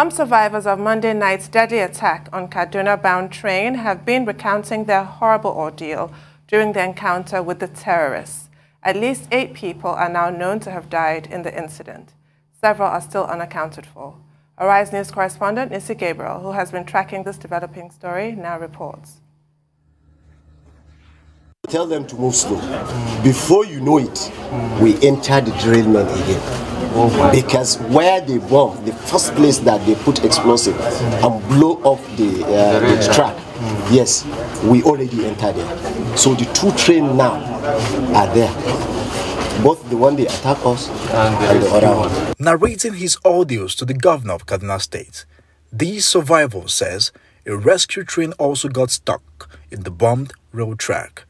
Some survivors of Monday night's deadly attack on Kaduna-bound train have been recounting their horrible ordeal during the encounter with the terrorists. At least 8 people are now known to have died in the incident. Several are still unaccounted for. Arise News correspondent Nissi Gabriel, who has been tracking this developing story, now reports. Tell them to move slow. Before you know it, we enter the derailment again. Because where they bomb, the first place that they put explosive and blow up the track, yes, we already entered there. So the 2 trains now are there. Both the one they attack us and the other one. Narrating his audios to the governor of Kaduna State, the survivor says a rescue train also got stuck in the bombed rail track.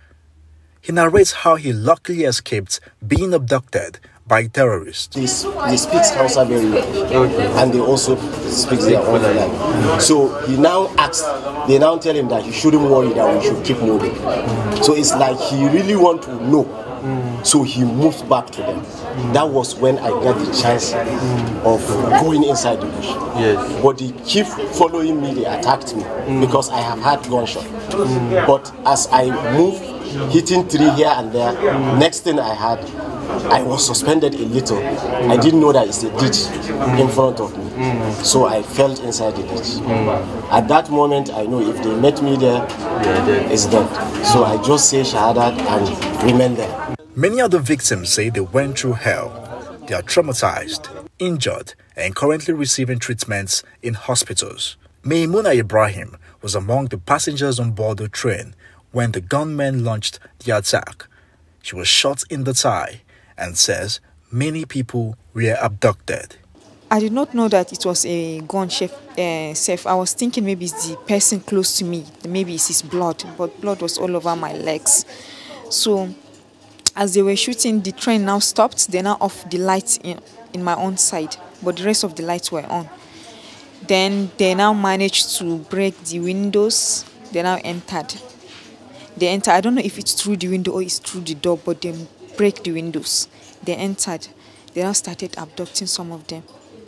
He narrates how he luckily escaped being abducted by terrorists. They speak Hausa very well, and they also speak their own language. So he now asks, they now tell him that he shouldn't worry, that we should keep moving. So it's like he really wants to know, so he moves back to them. That was when I got the chance of going inside the bush. Yes. But they keep following me, they attacked me, because I have had gunshot. But as I moved, hitting 3 here and there, next thing I was suspended a little. I didn't know that it's a ditch in front of me. So I fell inside the ditch. At that moment, I know if they met me there, it's done. So I just say Shahadat and remain there. Many of the victims say they went through hell. They are traumatized, injured, and currently receiving treatments in hospitals. MAIMUNA IBRAHIM was among the passengers on board the train when the gunmen launched the attack. She was shot in the thigh and says many people were abducted. I did not know that it was a gun safe. I was thinking maybe it's the person close to me, maybe it's his blood, but blood was all over my legs. So as they were shooting, the train now stopped. They now off the lights in my own side, but the rest of the lights were on. Then they now managed to break the windows. They now entered. They entered. I don't know if it's through the window or it's through the door, but they break the windows. They entered. They now started abducting some of them,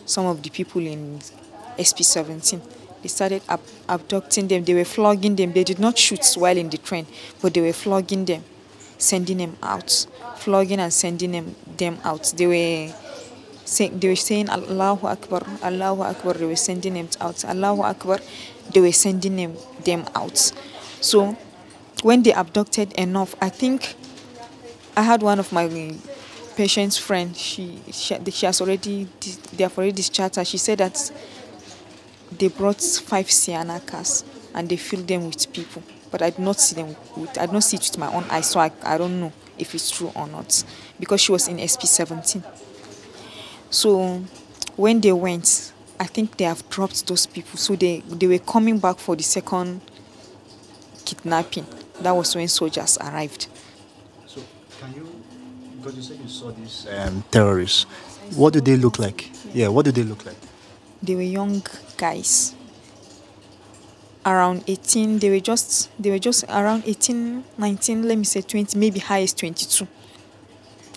some of the people in SP17. They started abducting them. They were flogging them. They did not shoot while in the train, but they were flogging them, sending them out, flogging and sending them out. They were saying Allahu Akbar, Allahu Akbar. They were sending them out. Allahu Akbar. They were sending them out. So when they abducted enough, I think I had one of my patient's friend. They have already discharged her. She said that they brought 5 Sienna cars and they filled them with people. But I did not see them. I did not see it with my own eyes, so I don't know if it's true or not, because she was in SP17. So when they went, I think they have dropped those people. So they were coming back for the second kidnapping. That was when soldiers arrived. So can you, because you said you saw these terrorists, what do they look like? Yeah, what do they look like? They were young guys, around 18. They were just around 18, 19, let me say 20, maybe highest 22.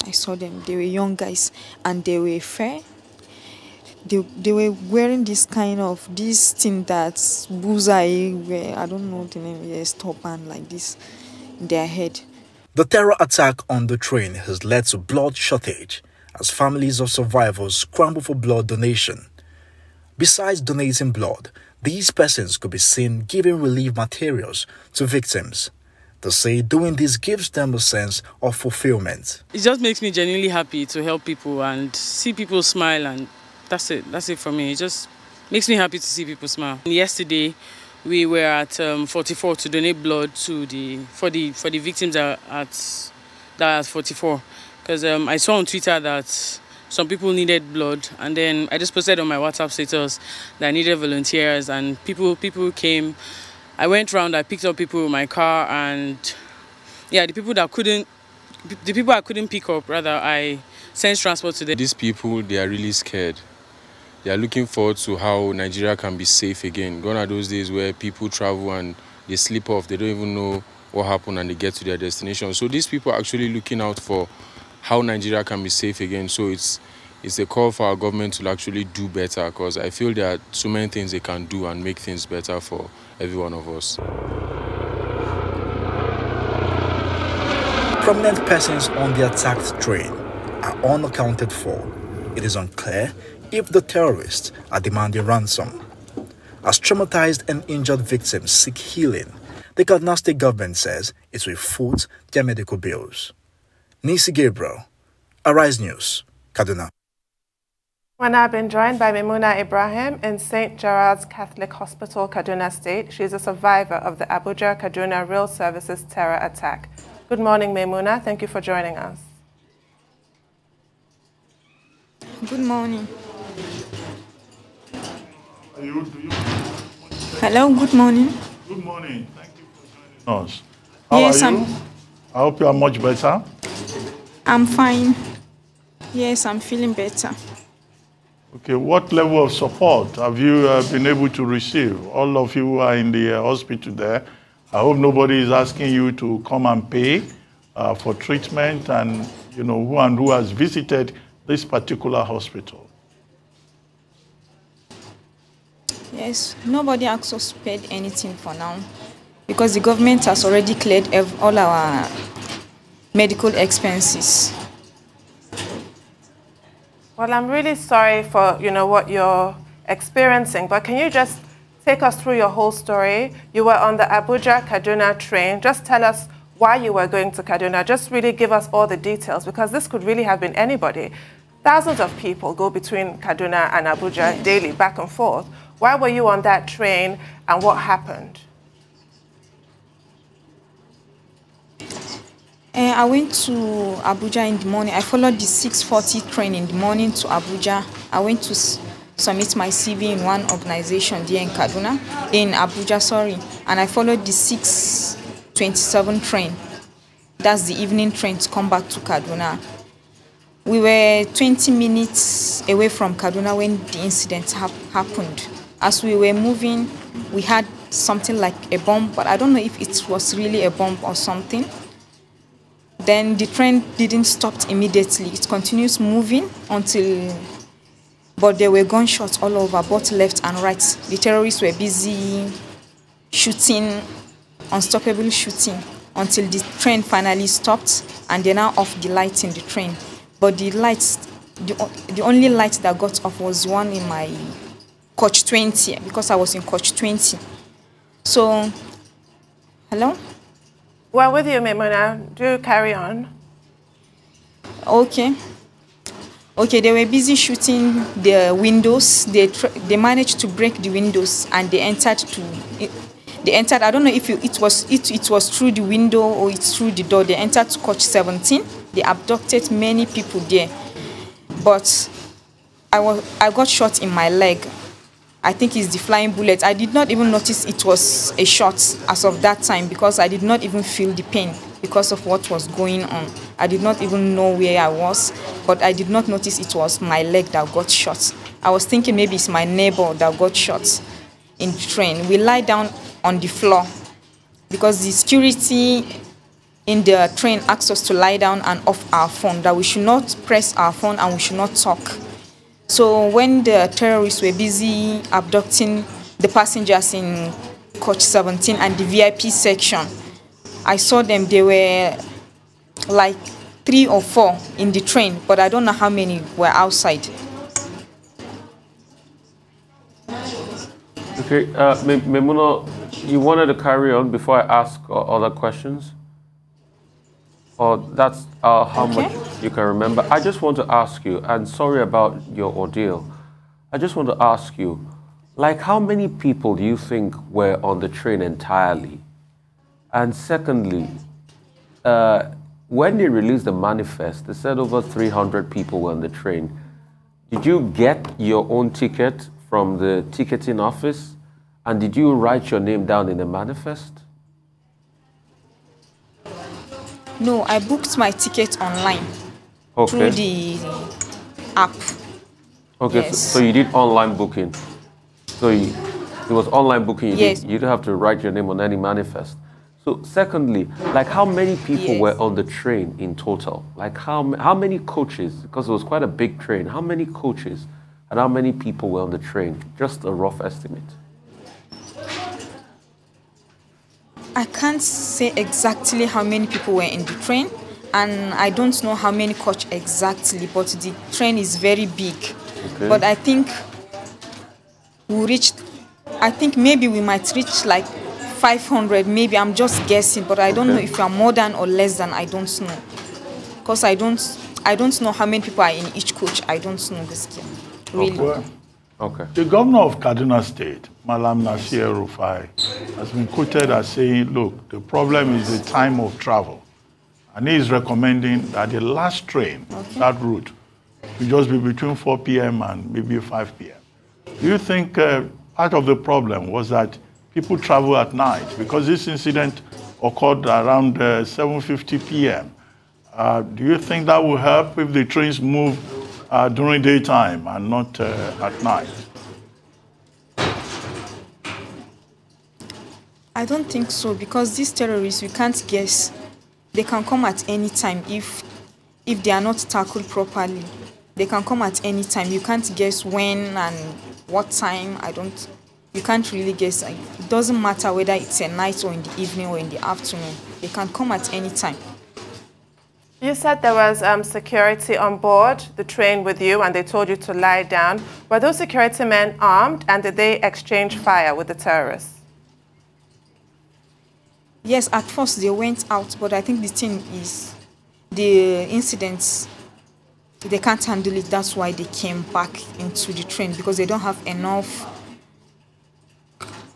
I saw them. They were young guys and they were fair. They were wearing this thing that's bullseye, where I don't know the name, yes, turban like this in their head. The terror attack on the train has led to blood shortage as families of survivors scramble for blood donation. Besides donating blood, these persons could be seen giving relief materials to victims. They say doing this gives them a sense of fulfillment. It just makes me genuinely happy to help people and see people smile, and that's it. That's it for me. It just makes me happy to see people smile. Yesterday, we were at 44 to donate blood to for the victims that at 44, because I saw on Twitter that some people needed blood, and then I just posted on my WhatsApp status that I needed volunteers, and people came. I went around, I picked up people in my car, and yeah, the people I couldn't pick up, rather, I sent transport to them. These people, they are really scared. They are looking forward to how Nigeria can be safe again. Gone are those days where people travel and they slip off, they don't even know what happened and they get to their destination. So these people are actually looking out for how Nigeria can be safe again. So it's it's a call for our government to actually do better, because I feel there are so many things they can do and make things better for every one of us. Prominent persons on the attacked train are unaccounted for. It is unclear if the terrorists are demanding ransom. As traumatized and injured victims seek healing, the Kaduna State government says it will foot their medical bills. Nissi Gabriel, Arise News, Kaduna. We're now been joined by MAIMUNA IBRAHIM in St. Gerald's Catholic Hospital, Kaduna State. She's a survivor of the Abuja Kaduna Rail Services terror attack. Good morning, MAIMUNA. Thank you for joining us. Good morning. Hello, good morning. Good morning. Thank you for joining us. How are you? I hope you are much better. I'm fine. Yes, I'm feeling better. Okay, what level of support have you been able to receive? All of you who are in the hospital there, I hope nobody is asking you to come and pay for treatment, and you know who has visited this particular hospital. Yes, nobody asked us to pay anything for now because the government has already cleared all our medical expenses. Well, I'm really sorry for, what you're experiencing, but can you just take us through your whole story? You were on the Abuja Kaduna train. Just tell us why you were going to Kaduna. Just really give us all the details, because this could really have been anybody. Thousands of people go between Kaduna and Abuja daily, back and forth. Why were you on that train, and what happened? I went to Abuja in the morning. I followed the 6:40 train in the morning to Abuja. I went to submit my CV in one organization there in Abuja, and I followed the 6:27 train. That's the evening train to come back to Kaduna. We were 20 minutes away from Kaduna when the incident happened. As we were moving, we had something like a bomb, but I don't know if it was really a bomb or something. Then the train didn't stop immediately. It continues moving but there were gunshots all over, both left and right. The terrorists were busy shooting, unstoppable shooting, until the train finally stopped, and they now off the lights in the train. But the only light that got off was one in my coach 20, because I was in coach 20. So, hello? Well, with you, MAIMUNA. Do carry on. Okay, they were busy shooting the windows. They managed to break the windows, and they entered. I don't know if it was through the window or it's through the door. They entered to coach 17. They abducted many people there, but I got shot in my leg. I think it's the flying bullet. I did not even notice it was a shot as of that time, because I did not even feel the pain because of what was going on. I did not even know where I was, but I did not notice it was my leg that got shot. I was thinking maybe it's my neighbor that got shot in the train. We lie down on the floor because the security in the train asked us to lie down and off our phone, that we should not press our phone and we should not talk. So when the terrorists were busy abducting the passengers in coach 17 and the VIP section, I saw them. They were like 3 or 4 in the train, but I don't know how many were outside. Okay, MAIMUNA, you wanted to carry on before I ask other questions? Or that's how much you can remember. I just want to ask you, and sorry about your ordeal, I just want to ask you, like, how many people do you think were on the train entirely? And secondly, when they released the manifest, they said over 300 people were on the train. Did you get your own ticket from the ticketing office? And did you write your name down in the manifest? No, I booked my ticket online through the app. Okay, yes. So you did online booking. So it was online booking. You didn't have to write your name on any manifest. So secondly, like how many people Yes. were on the train in total? Like how many coaches, because it was quite a big train, how many coaches and how many people were on the train? Just a rough estimate. I can't say exactly how many people were in the train, and I don't know how many coach exactly, but the train is very big. Okay. But I think I think maybe we might reach like 500, maybe. I'm just guessing, but I don't know if we are more than or less than. I don't know, because I don't know how many people are in each coach. I don't know this game, really. Well, Okay. the governor of Kaduna State, Malam Nissi Gabriel, has been quoted as saying, look, the problem is the time of travel. And he is recommending that the last train, that route, will just be between 4 p.m. and maybe 5 p.m. Do you think part of the problem was that people travel at night? Because this incident occurred around 7:50 p.m. Do you think that will help if the trains move during daytime and not at night? I don't think so, because these terrorists, we can't guess. They can come at any time if they are not tackled properly. They can come at any time. You can't guess when and what time. You can't really guess. It doesn't matter whether it's at night or in the evening or in the afternoon. They can come at any time. You said there was security on board the train with you and they told you to lie down. Were those security men armed, and did they exchange fire with the terrorists? Yes, at first they went out, but I think the thing is the incidents, they can't handle it. That's why they came back into the train, because they don't have enough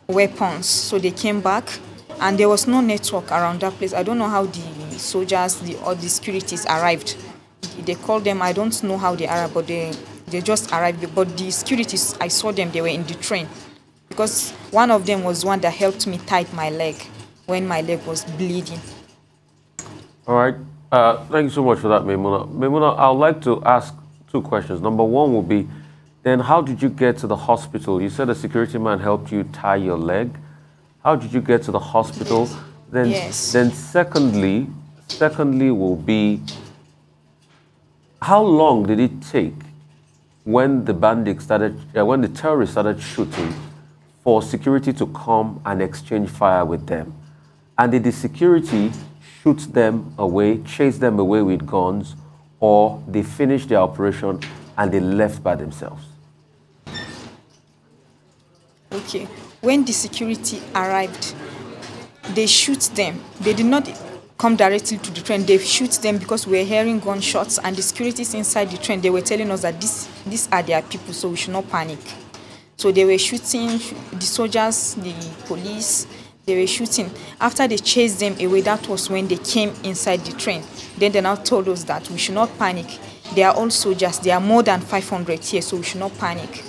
weapons. So they came back, and there was no network around that place. I don't know how the soldiers or the securities arrived. They called them. I don't know how they arrived, but they just arrived. But the securities, I saw them, they were in the train, because one of them was one that helped me tie my leg when my leg was bleeding. All right. Thank you so much for that, MAIMUNA. MAIMUNA, I would like to ask two questions. Number one will be, then how did you get to the hospital? You said a security man helped you tie your leg. How did you get to the hospital? Then, Yes. Then secondly will be, how long did it take when the bandits started, when the terrorists started shooting, for security to come and exchange fire with them? And did the security shoot them away, chase them away with guns, or they finished their operation and they left by themselves? Okay. When the security arrived, they shoot them. They did not come directly to the train. They shoot them because we were hearing gunshots, and the securities inside the train, they were telling us that these are their people, so we should not panic. So they were shooting the soldiers, the police. They were shooting. After they chased them away, that was when they came inside the train. Then they now told us that we should not panic. They are all soldiers. There are more than 500 here, so we should not panic.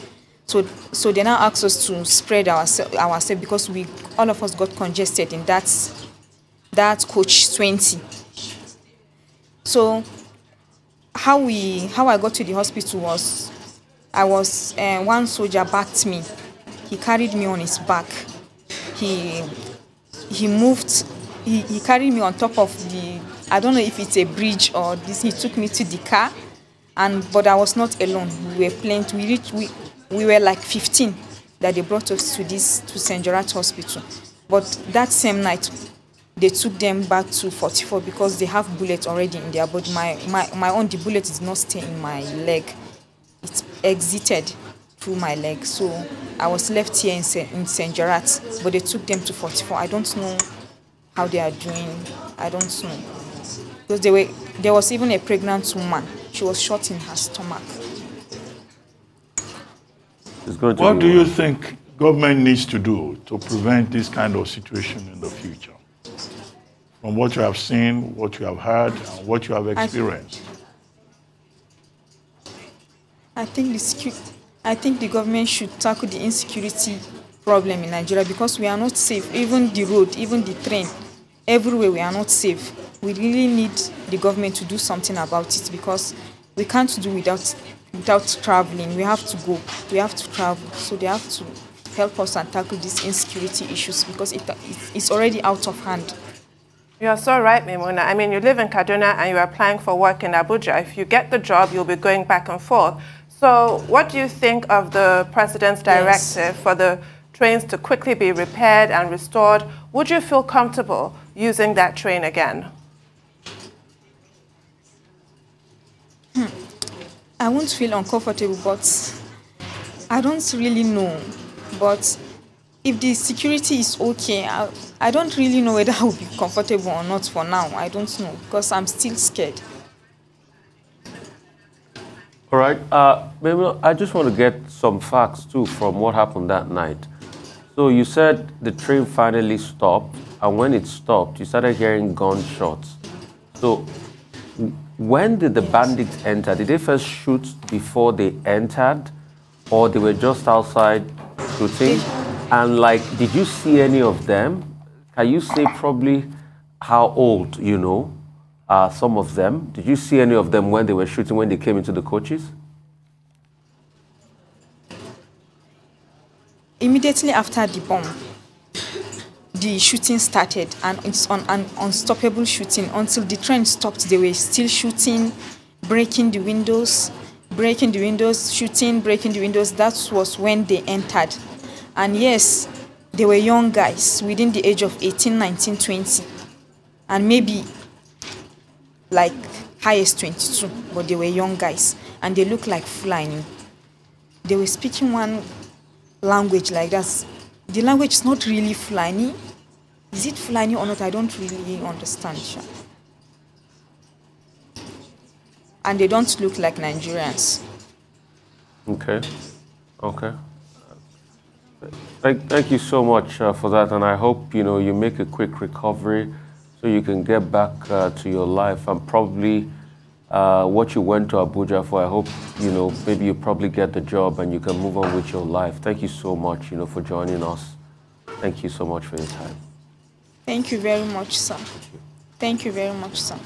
So they now asked us to spread ourselves, because all of us got congested in that coach 20. So how I got to the hospital was, one soldier backed me. He carried me on his back. He moved. He carried me on top of the, I don't know if it's a bridge or this. He took me to the car, but I was not alone. We were plenty. We were like 15 that they brought us to St. Gerald Hospital. But that same night, they took them back to 44 because they have bullets already in their body. My own, the bullet did not stay in my leg. It exited through my leg. So I was left here in St. Gerard, but they took them to 44. I don't know how they are doing. I don't know. Because there was even a pregnant woman. She was shot in her stomach. What do you think government needs to do to prevent this kind of situation in the future? From what you have seen, what you have heard, and what you have experienced. I think the government should tackle the insecurity problem in Nigeria, because we are not safe. Even the road, even the train, everywhere we are not safe. We really need the government to do something about it, because we can't do without traveling. We have to go. We have to travel. So they have to help us and tackle these insecurity issues, because it's already out of hand. You're so right, MAIMUNA. I mean, you live in Kaduna and you're applying for work in Abuja. If you get the job, you'll be going back and forth. So what do you think of the President's directive for the trains to quickly be repaired and restored? Would you feel comfortable using that train again? I won't feel uncomfortable, but I don't really know. But if the security is okay, I don't really know whether I will be comfortable or not for now. I don't know, because I'm still scared. All right. Maybe I just want to get some facts, too, from what happened that night. So you said the train finally stopped, and when it stopped, you started hearing gunshots. So when did the bandits enter? Did they first shoot before they entered, or they were just outside shooting? And, like, did you see any of them? Can you say probably how old, you know, are some of them? Did you see any of them when they were shooting, when they came into the coaches? Immediately after the bomb, the shooting started, and it's on an unstoppable shooting until the train stopped. They were still shooting, breaking the windows, shooting, breaking the windows. That was when they entered. And yes, they were young guys within the age of 18, 19, 20, and maybe like highest 22, but they were young guys, and they looked like Fulani. They were speaking one language like that. The language is not really Fulani. Is it Fulani or not? I don't really understand. And they don't look like Nigerians. Okay. Okay. Thank you so much for that, and I hope, you know, you make a quick recovery so you can get back to your life, and probably what you went to Abuja for, I hope, you know, maybe you probably get the job and you can move on with your life. Thank you so much, you know, for joining us. Thank you so much for your time. Thank you very much, sir. Thank you very much, sir.